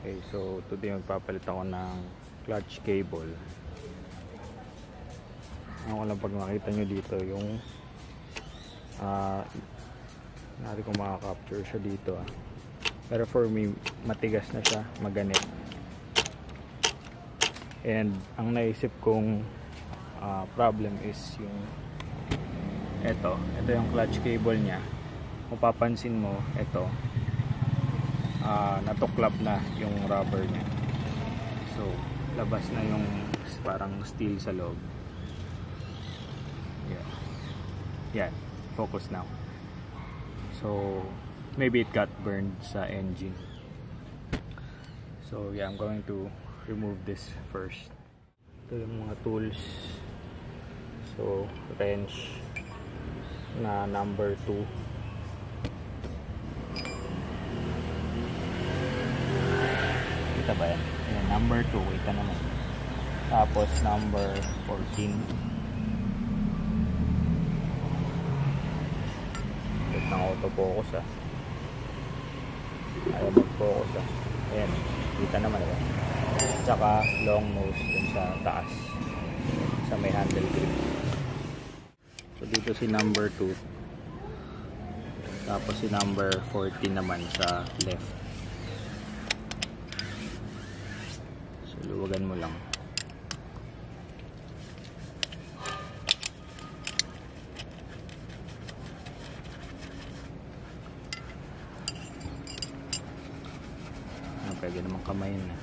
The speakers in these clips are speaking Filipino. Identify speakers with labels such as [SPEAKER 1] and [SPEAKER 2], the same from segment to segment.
[SPEAKER 1] Okay, so today magpapalit ako ng clutch cable. Ako lang pag makita nyo dito yung natin kung makaka-capture siya dito pero for me matigas na siya, maganit. And ang naisip kong problem is yung ito yung clutch cable nya. Kung papansin mo, ito natuklap na yung rubber nya, so labas na yung parang steel sa loob. Yan, focus now. So maybe it got burned sa engine. So yeah, I'm going to remove this first. Ito yung mga tools. So wrench na number 2. Kita ba yan? Ayan, number 2, kita naman. Tapos number 14. Ito ng autofocus ayaw mag-focus Ayan, kita naman ba? Tsaka long nose dun sa taas, sa may handle grip. So dito si number 2, tapos si number 14 naman sa left. So luwagan mo lang. Pwede naman kamayin na.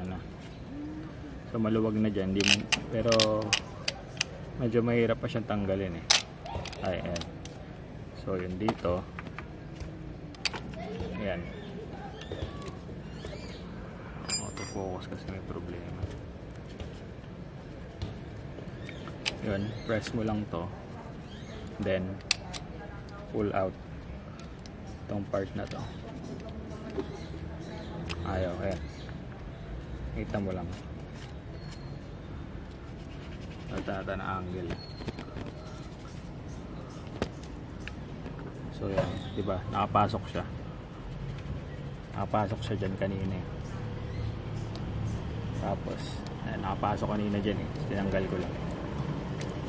[SPEAKER 1] Ano. So maluwag na dyan, pero medyo mahirap pa siyang tanggalin Ayan. So yun dito. Ayan. Autofocus kasi may problema. Yun, press mo lang to. Then pull out itong part na to. Ayaw, kita mo lang natata na angle. So yan, diba nakapasok siya dyan kanina tapos nakapasok kanina dyan tinanggal ko lang.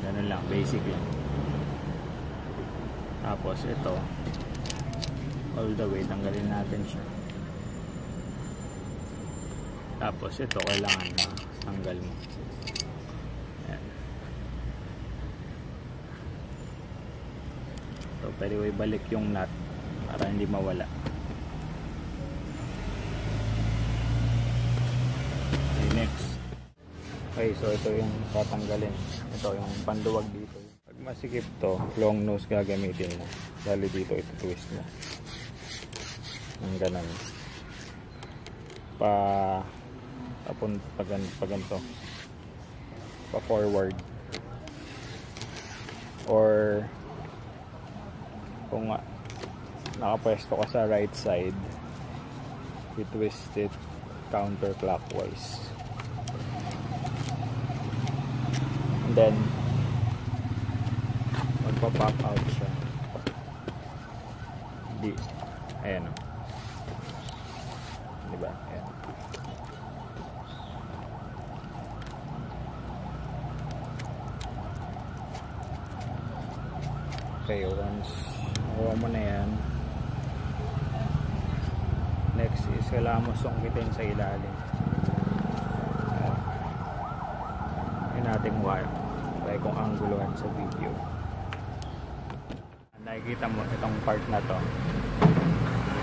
[SPEAKER 1] Ganun lang, basic lang. Tapos ito all the way tanggalin natin siya. Tapos ito kailangan na tanggal mo. Ayan. So pwede mo ibalik yung nut para hindi mawala. Okay, next. Okay, so ito yung tatanggalin. Ito yung panduwag dito. Pag masikip to, long nose gagamitin mo. Dali dito, ito twist mo. Ang ganun. Pa ganito. Pa forward. Or kung nakapwesto ka sa right side, i-twist it counterclockwise. And then magpa-pop out siya. Ayan diba? Ayan. Okay, once nakuha mo na yan, next is kailangan mo sungkitin sa ilalim. Ayan nating wire. Kaya kung anggulohan sa video, nakikita mo itong part na to,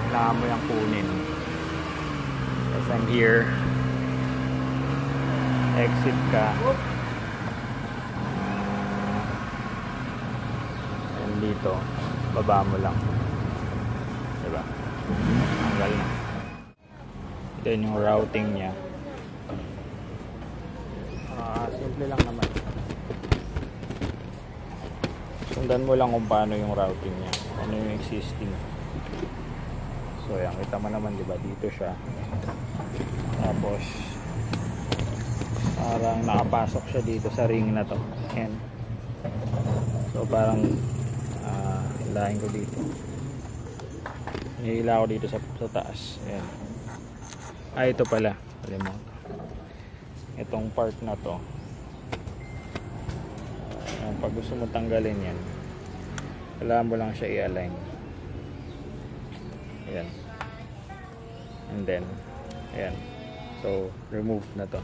[SPEAKER 1] kailangan mo yung kunin. As I'm here, exit ka, and dito baba mo lang, diba? Tanggal na. Then yung routing nya, simple lang naman. Sundan mo lang kung paano yung routing nya, ano yung existing. So yan, kita mo naman diba, dito siya. Tapos parang nakapasok siya dito sa ring na to. And so parang hilahin ko dito. Hihila ko dito sa taas. Ayan. Ito pala. Alam mo. Itong part na to. Pag gusto mo tanggalin yan, kailangan mo lang siya i-align. Ayan. And then, ayan. So, remove na to.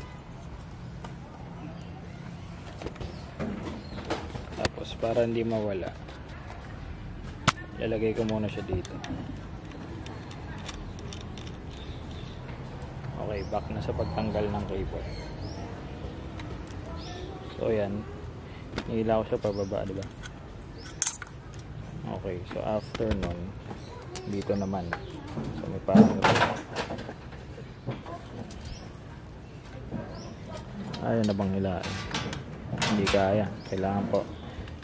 [SPEAKER 1] Tapos, para hindi mawala, ilalagay ko muna siya dito. Okay, back na sa pagtanggal ng cable. So, ayan. Nihila ko siya pababa, diba? Okay, so after nun, dito naman. So, may parang ayaw na bang hilaan? Hindi kaya. Kailangan po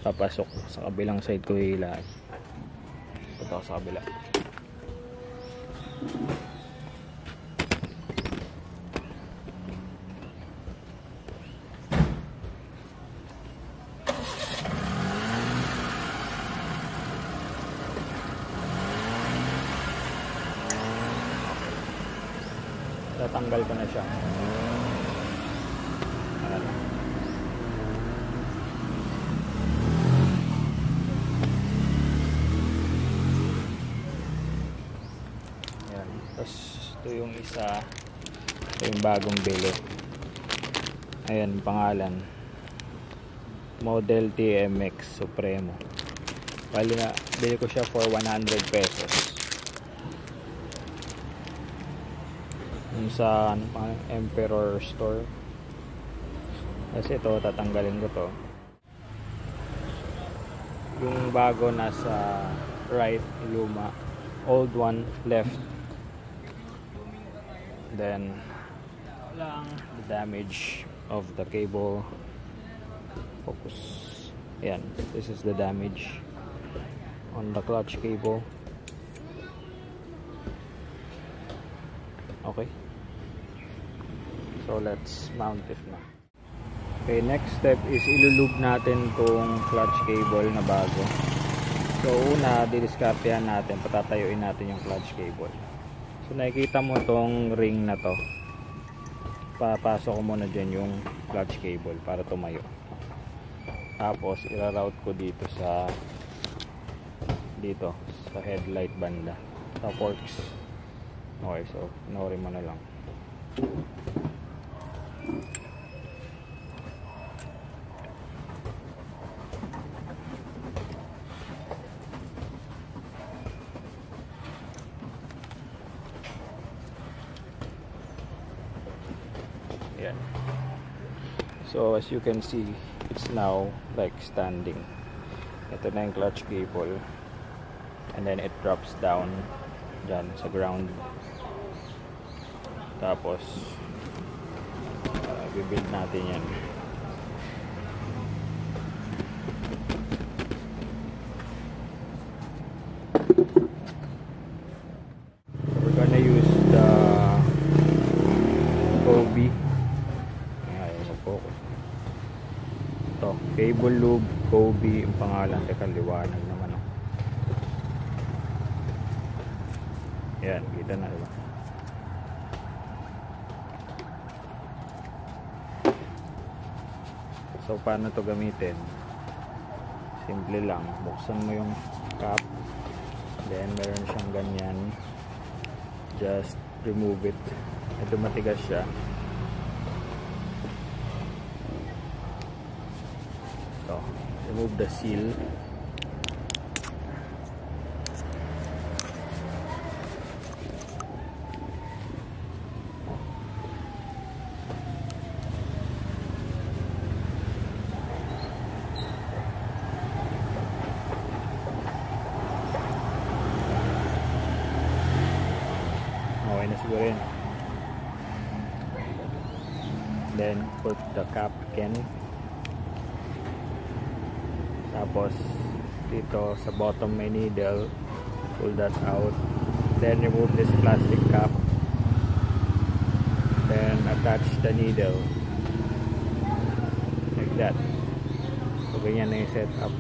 [SPEAKER 1] papasok sa kabilang side ko hilaan. Punta ko sa kabila. Tatanggal ko na siya. Ayan. Ayan. Tapos ito yung isa. Ito yung bagong bili. Ayan, pangalan. Model TMX Supremo. Bali na, bili ko siya for 100 pesos. Sa Emperor Store. Kasi ito, tatanggalin ko to. Yung bago nasa right, luma. Old one left. Then lang the damage of the cable. Focus. Ayan, this is the damage on the clutch cable. Okay. So let's mount it na. Okay, next step is ilulub natin tong clutch cable na bago. So una, didiskartehan natin, patatayuin natin yung clutch cable. So nakikita mo tong ring na to. Papasok ko muna dyan yung clutch cable para tumayo. Tapos ira-route ko dito sa headlight banda, sa forks. Okay, so panoorin mo na lang. Yan. So as you can see, it's now like standing. Ito na yung clutch cable, and then it drops down dyan sa ground. Tapos bibuild natin yan. We're gonna use the Kobe. Ayaw mag-focus. Ito, cable lube Kobe yung pangalan. Teka, liwanag naman. Yan, kita na, diba? So paano to gamitin? Simple lang, buksan mo yung cap, then meron siyang ganyan, just remove it. Ito matigas siya. So remove the seal. Okay na siguro yun. Then put the cap again. Tapos dito sa bottom may needle, pull that out, then remove this plastic cap, then attach the needle like that. So ganyan na yung setup.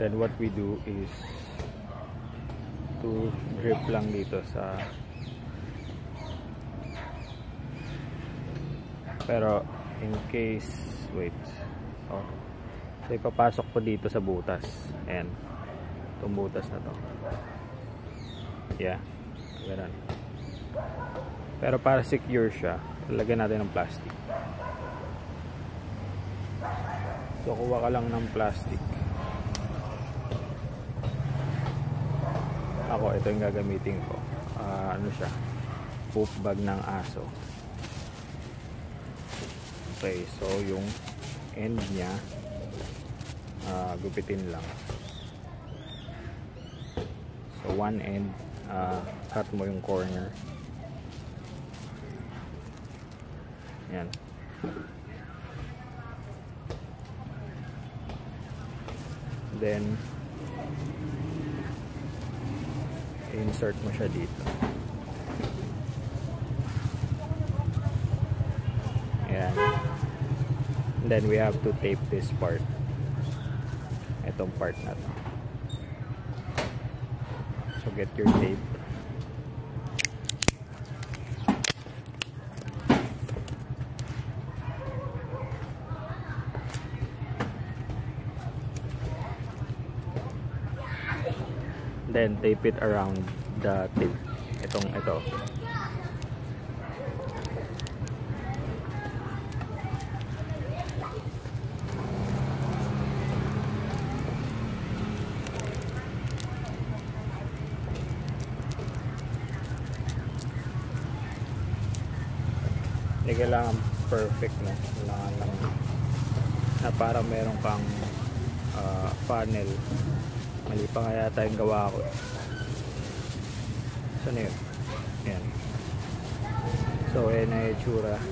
[SPEAKER 1] Then what we do is to grip lang dito sa, pero in case, wait, oh, so ipapasok ko dito sa butas. Ayan, itong butas na to, yeah, ganun. Pero para secure siya, lagyan natin ng plastic. So kuha ka lang ng plastic. Ako, ito yung gagamitin ko. Ano siya? Poop bag ng aso. Okay, so yung end niya, gupitin lang. So one end, cut mo yung corner. Yan. Then insert mo siya dito. Ayan. And then we have to tape this part. Itong part na to. So get your tape. Then tape it around the tip. Ito. Hindi kailangan perfect, no? Kailangan lang na parang meron kang funnel. Mali pa nga yata yung gawa ko. Saan yun? Ayan. So, ayan na yung tsura. I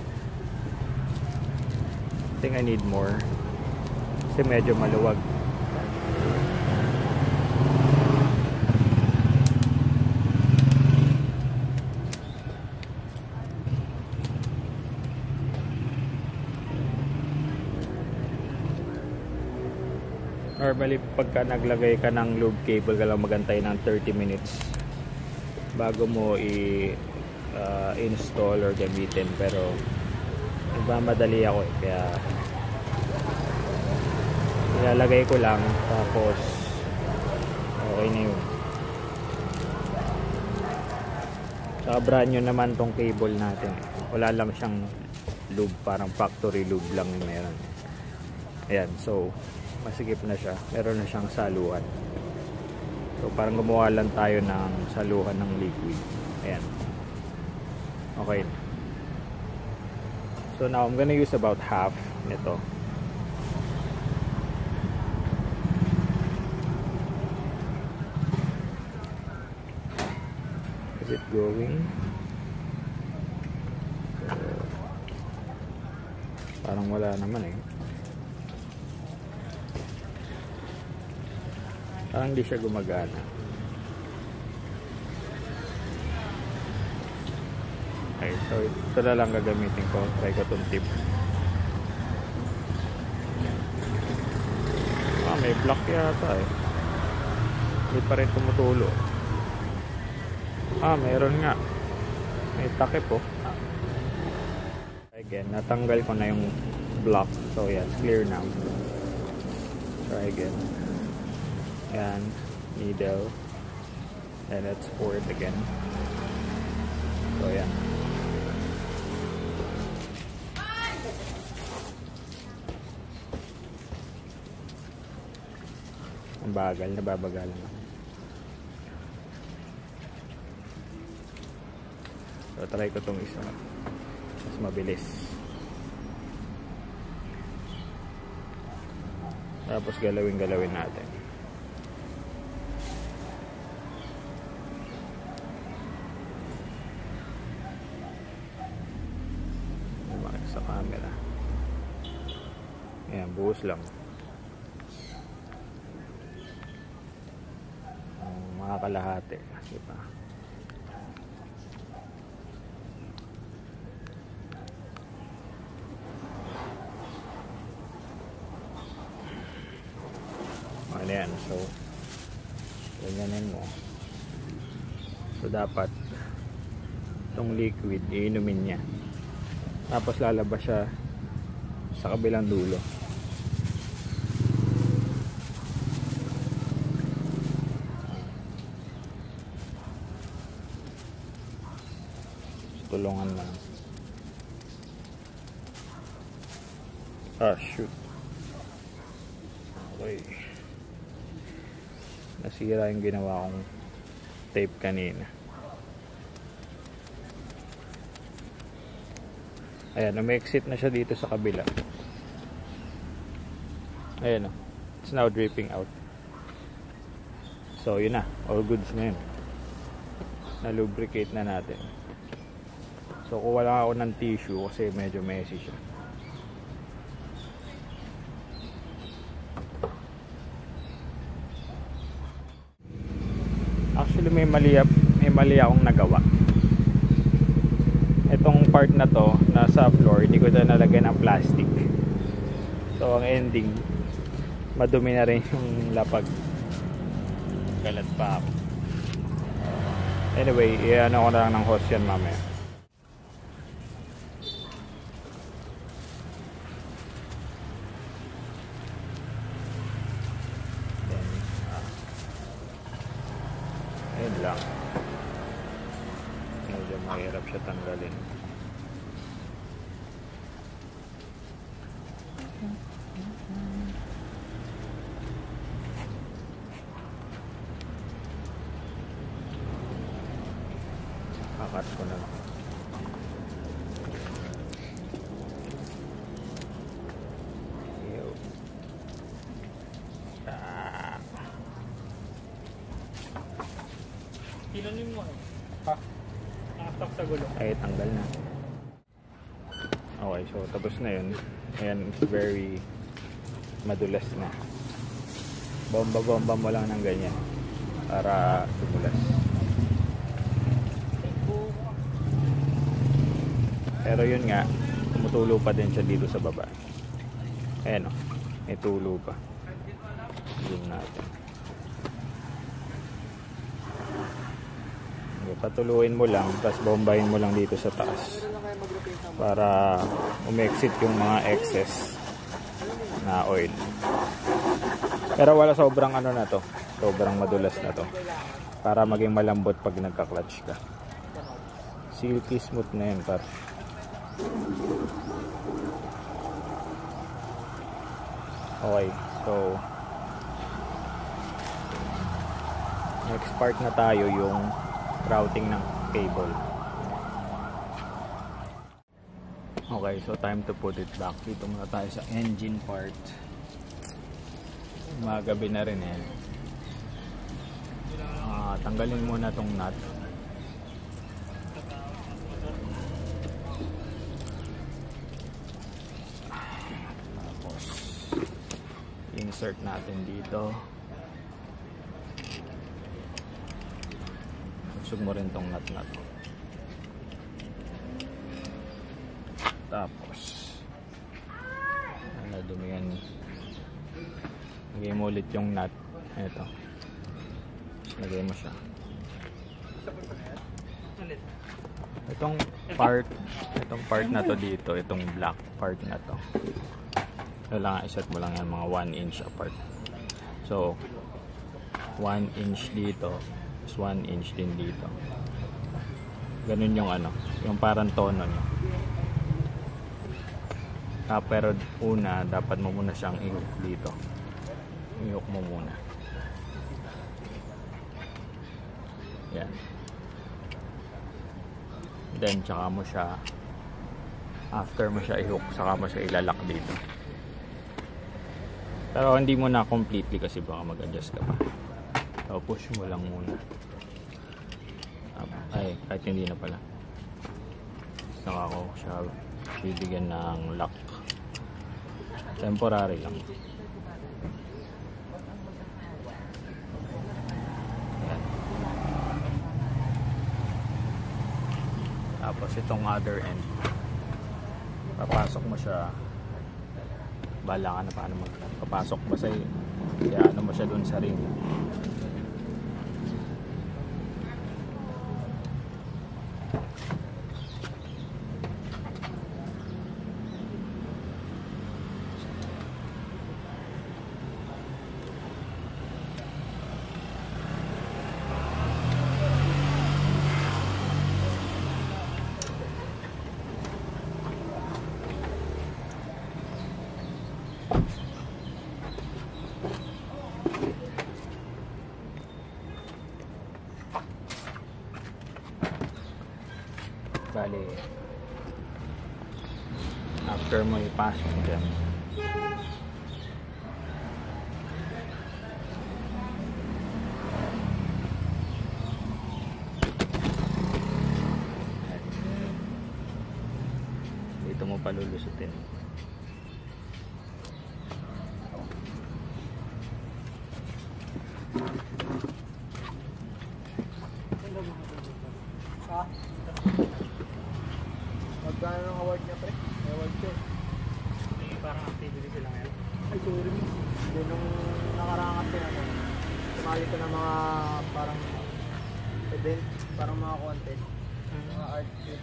[SPEAKER 1] think I need more. Kasi medyo maluwag. Normally, pagka naglagay ka ng lube cable, ka lang magantay ng 30 minutes bago mo i-install or gamitin. Pero nagmamadali ako kaya ilalagay ko lang tapos okay na yun. Saka brand new naman tong cable natin. Wala lang siyang lube, parang factory lube lang yung meron. Ayan, so masikip na siya, meron na siyang saluhan. So parang gumawa lang tayo ng saluhan ng liquid. Ayan, okay. So now I'm gonna use about half nito. Is it going? Parang wala naman eh. Parang hindi siya gumagana. Okay, so ito na lang gagamitin ko. Try ko itong tip. May block yata eh. Hindi pa rin tumutulo. Meron nga. May takip oh. Again, natanggal ko na yung block. So yan, clear now. Try again. Yan, needle, and let's pour it again. So yan. Ang bagal, nababagalan ako. So try ko itong isa, mas mabilis. Tapos galawin natin. Sa camera. Ayan, buhos lang. Mga kalahati. Diba? Ano Ayan, so ganyanin mo. So dapat itong liquid iinumin niya, tapos lalabas siya sa kabilang dulo. Tulungan lang. Shoot. Okay. Nasira yung ginawa kong tape kanina. Ayan, umi-exit na siya dito sa kabila. Ayan o. It's now dripping out. So, yun na. All goods na yun. Na-lubricate na natin. So, kuha lang ako ng tissue kasi medyo messy siya. Actually, may mali akong nagawa. Itong part na to, nasa floor, hindi ko na nalagyan ng plastic. So, ang ending, madumi na rin yung lapag. Kalat pa ako. Anyway, i-ano ko na lang ng hose yan mamaya. Ayun lang. Medyo mahirap siya tanggalin. Kakat ko na lang.
[SPEAKER 2] Tinanim mo ha? Nakastock sa gulo.
[SPEAKER 1] Ay, tanggal na. Okay, so tapos na yun. Ayan, very madulas na. Bomba-bomba mo lang ng ganyan para tumulas. Pero yun nga, tumutulo pa din siya dito sa baba. Ayan o, may tulo pa. Zoom natin. Patuluin mo lang, tapos bombahin mo lang dito sa taas para umexit yung mga excess na oil. Pero wala sobrang ano na to, sobrang madulas na to, para maging malambot pag nagka-clutch ka. Silky smooth na yun par. Okay, so next part na tayo, yung routing ng cable. Okay, so time to put it back. Dito muna tayo sa engine part. Magabi na rin eh. Tanggalin muna tong nut. Tapos insert natin dito. Usog mo rin tong nut. Tapos dumi yan. Lagay mo ulit yung nut. Ito. Lagay mo siya. Itong part na to dito, itong black part na to, kailangan iset mo lang yan mga 1 inch apart. So 1 inch dito, 1 inch din dito. Ganun yung ano, yung parang tono nyo. Pero una, dapat mo muna siyang i-hook dito. I-hook mo muna. Yan. Then tsaka mo siya, after mo siya i-hook, saka mo siya ilalak dito. Pero hindi mo na completely kasi baka mag-adjust ka pa. So push mo lang muna. Ay, kahit hindi na pala. Saka ko siya bibigyan ng lock. Temporary lang. Yan. Tapos itong other end, papasok mo siya. Bala ka na paano papasok. Basta Kaya ano mo siya dun sa ring. Bali, after mo ipasok dyan, dito mo palulusutin.
[SPEAKER 3] Magkano ng award niya, pre? May award siya.
[SPEAKER 2] May parang activity sila ngayon.
[SPEAKER 3] Ay, sorry. Hindi, nung nakarangat din ako. Sumali ko ng mga parang event, parang mga contest. Mga art shoot.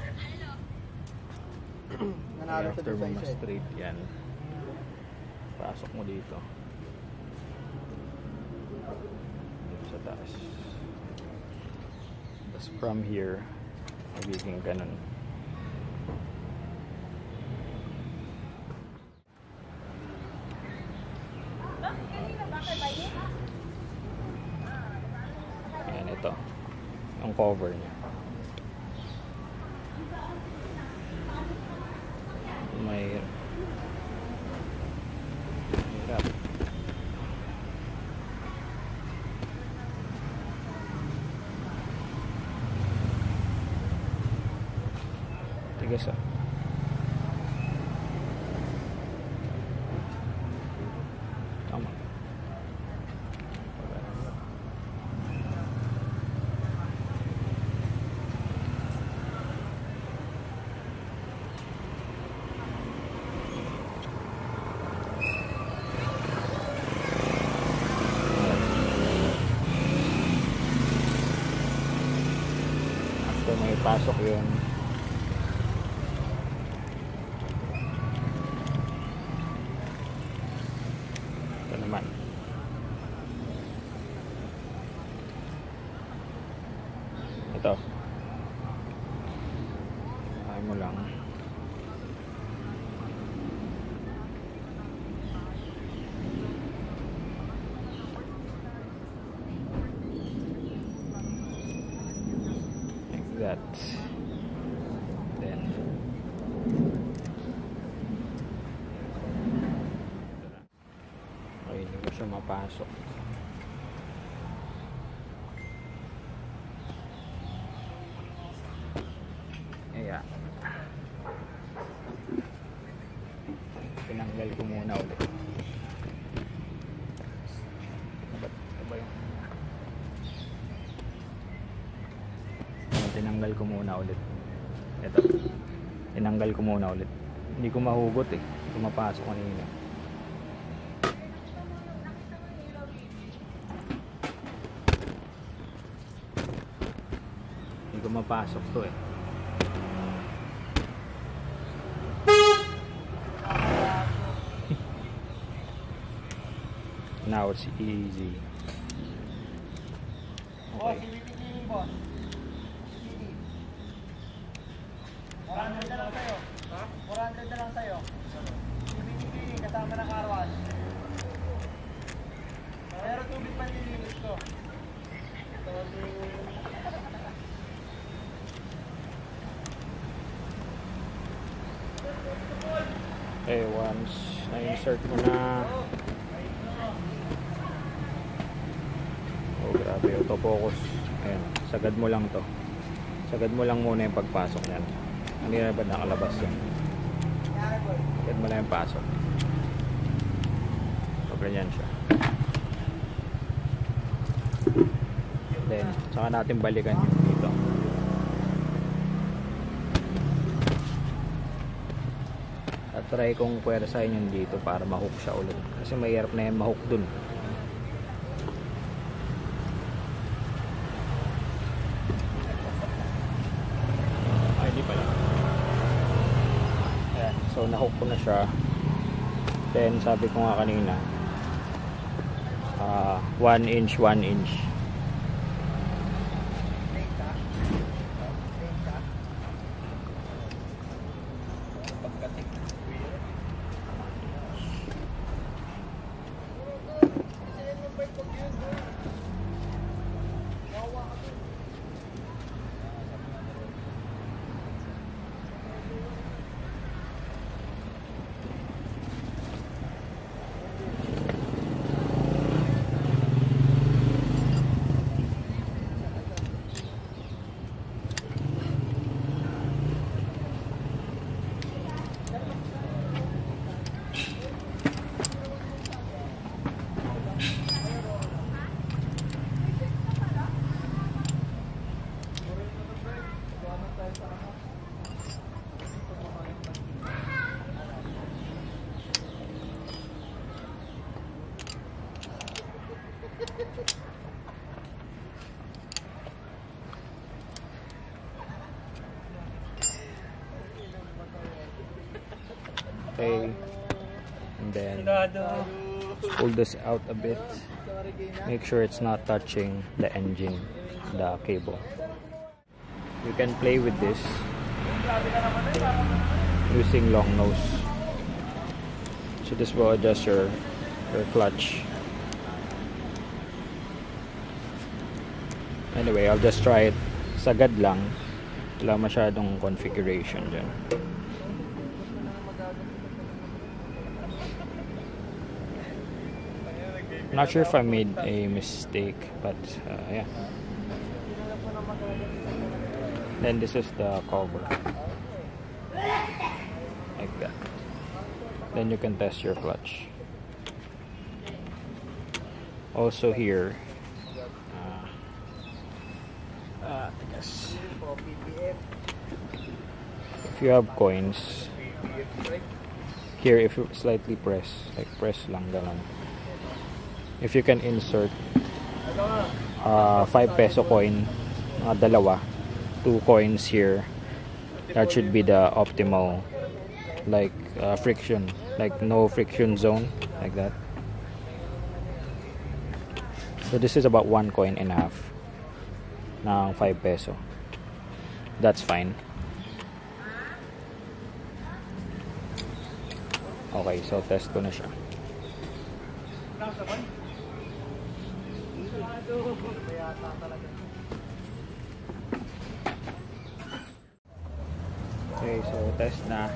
[SPEAKER 3] Nanalo sa
[SPEAKER 1] After mo
[SPEAKER 3] design set.
[SPEAKER 1] ma-straight yan, pasok mo dito sa taas. Tapos from here, magiging ganun. Ayan, ito ang cover niya. May hirap. Tigas ah. Tama. After may pasok yun, ito naman. Ito. Ay mo lang. Like that. Then okay, hindi ko siya mapasok. Kaya tinanggal ko muna ulit. Ano ba yun? Tinanggal ko muna ulit. Ito. Tinanggal ko muna ulit. Hindi ko mahugot eh. Hindi ko mapasok kanina. Hindi ko mapasok to eh. Now it's easy. Okay.
[SPEAKER 3] Boss. 400 na lang sa'yo. Ha? 400 na lang sa'yo. CBT kasama ng car wash. Pero tubig pa nilinis ko.
[SPEAKER 1] Okay, once na-insert mo na. Oh, grabe, autofocus. Ayan, sagad mo lang to. Sagad mo lang muna yung pagpasok niyan. Hindi na ba nakalabas yun? Sagad mo lang yung pasok. So, ganyan siya. Then, saka natin balikan yung dito. At try kong puwersahin yun dito para mahook siya ulit. Kasi mahirap na yan mahook dun. nahook ko na siya. Then sabi ko nga kanina 1 inch 1 inch. Okay, and then pull this out a bit. Make sure it's not touching the engine, the cable. You can play with this using long nose. So this will adjust your clutch. Anyway, I'll just try it sagad lang. Wala masyadong configuration dyan. Not sure if I made a mistake, but yeah. Then this is the cover, like that. Then you can test your clutch. Also here, I guess if you have coins here, if you slightly press, like press lang ganon. If you can insert 5 peso coin, dalawa, 2 coins here, that should be the optimal, like friction, like no friction zone, like that. So this is about 1.5 coin ng 5 peso. That's fine. Okay, so test ko na siya. Okay, so test na.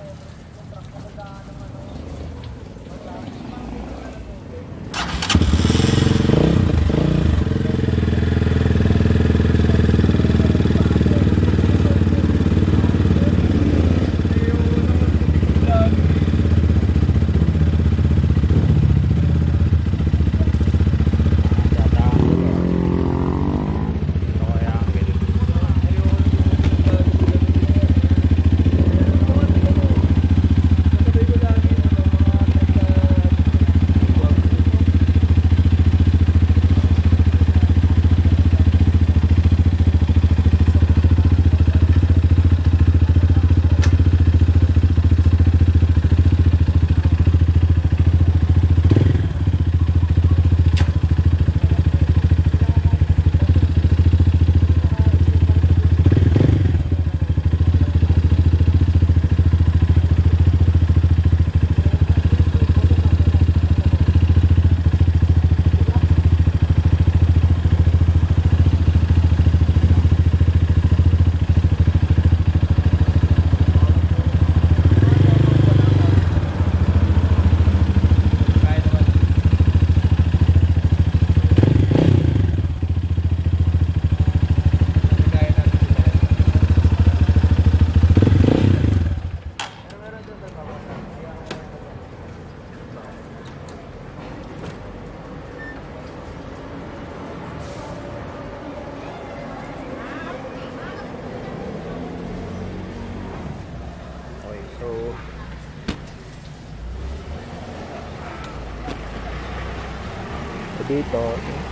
[SPEAKER 1] Dito,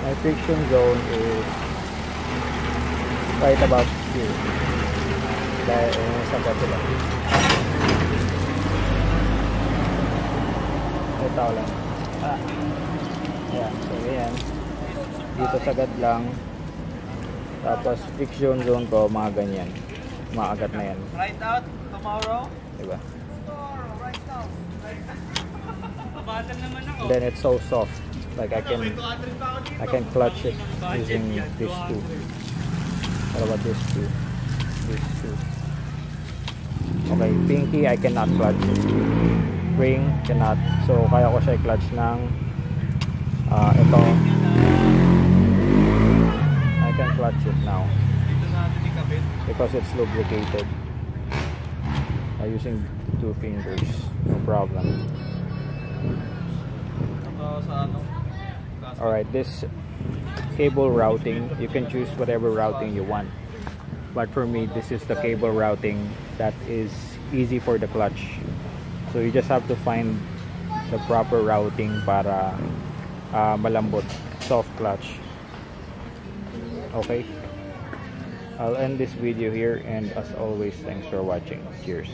[SPEAKER 1] my friction zone is right about here. Dahil sa kabila. Ito lang. Ayan, so ayan. Dito sagad lang. Tapos friction zone ko, mga ganyan. Maagat na yan.
[SPEAKER 3] Right out tomorrow.
[SPEAKER 1] Diba?
[SPEAKER 3] Right out.
[SPEAKER 2] Kabatal naman ako.
[SPEAKER 1] And then it's so soft. Like I can clutch it using these two. What about this two? These two. Okay, pinky I cannot clutch it. Ring cannot. So kaya ko siya i-clutch ng ito. I can clutch it now because it's lubricated. Using 2 fingers, no problem. Alright, this cable routing, you can choose whatever routing you want. But for me, this is the cable routing that is easy for the clutch. So you just have to find the proper routing para malambot, soft clutch. Okay, I'll end this video here, and as always, thanks for watching. Cheers.